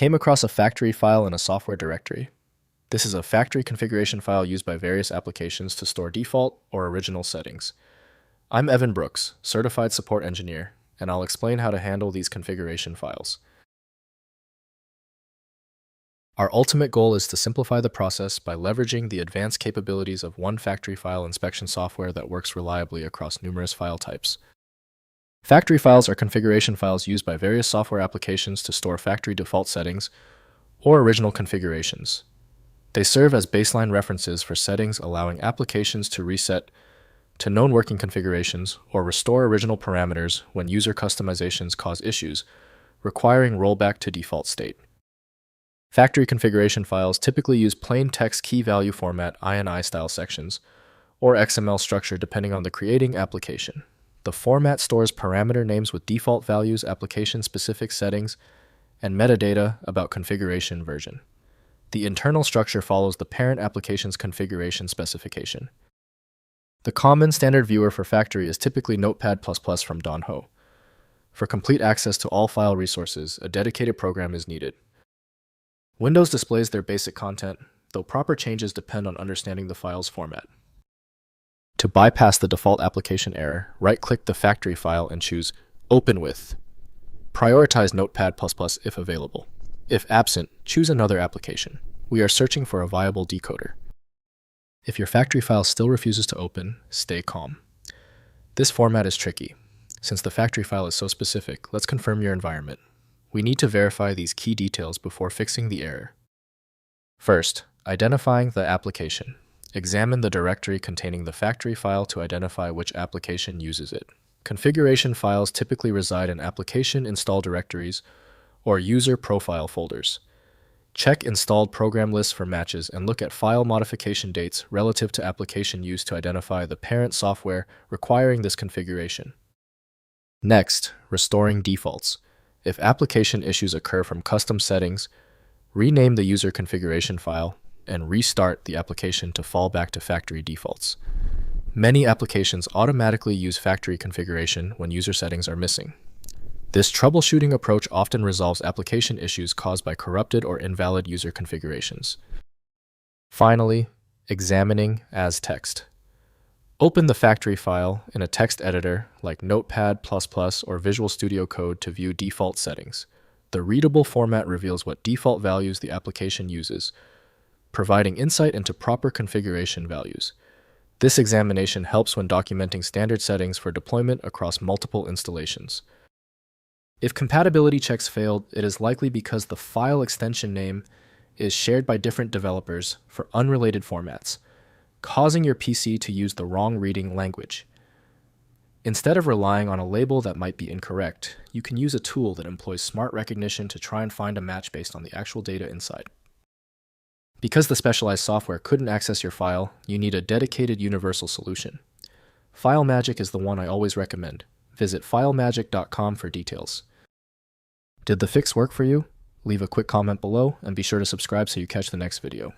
came across a factory file in a software directory. This is a factory configuration file used by various applications to store default or original settings. I'm Evan Brooks, Certified Support Engineer, and I'll explain how to handle these configuration files. Our ultimate goal is to simplify the process by leveraging the advanced capabilities of one factory file inspection software that works reliably across numerous file types. Factory files are configuration files used by various software applications to store factory default settings or original configurations. They serve as baseline references for settings, allowing applications to reset to known working configurations or restore original parameters when user customizations cause issues, requiring rollback to default state. Factory configuration files typically use plain text key value format INI style sections or XML structure depending on the creating application. The format stores parameter names with default values, application-specific settings, and metadata about configuration version. The internal structure follows the parent application's configuration specification. The common standard viewer for factory is typically Notepad++ from Donho. For complete access to all file resources, a dedicated program is needed. Windows displays their basic content, though proper changes depend on understanding the file's format. To bypass the default application error, right-click the factory file and choose Open With. Prioritize Notepad++ if available. If absent, choose another application. We are searching for a viable decoder. If your factory file still refuses to open, stay calm. This format is tricky. Since the factory file is so specific, let's confirm your environment. We need to verify these key details before fixing the error. First, identifying the application. Examine the directory containing the factory file to identify which application uses it. Configuration files typically reside in application install directories or user profile folders. Check installed program lists for matches and look at file modification dates relative to application use to identify the parent software requiring this configuration. Next, restoring defaults. If application issues occur from custom settings, rename the user configuration file and restart the application to fall back to factory defaults. Many applications automatically use factory configuration when user settings are missing. This troubleshooting approach often resolves application issues caused by corrupted or invalid user configurations. Finally, examining as text. Open the factory file in a text editor like Notepad++ or Visual Studio Code to view default settings. The readable format reveals what default values the application uses, providing insight into proper configuration values. This examination helps when documenting standard settings for deployment across multiple installations. If compatibility checks failed, it is likely because the file extension name is shared by different developers for unrelated formats, causing your PC to use the wrong reading language. Instead of relying on a label that might be incorrect, you can use a tool that employs smart recognition to try and find a match based on the actual data inside. Because the specialized software couldn't access your file, you need a dedicated universal solution. FileMagick is the one I always recommend. Visit filemagick.com for details. Did the fix work for you? Leave a quick comment below and be sure to subscribe so you catch the next video.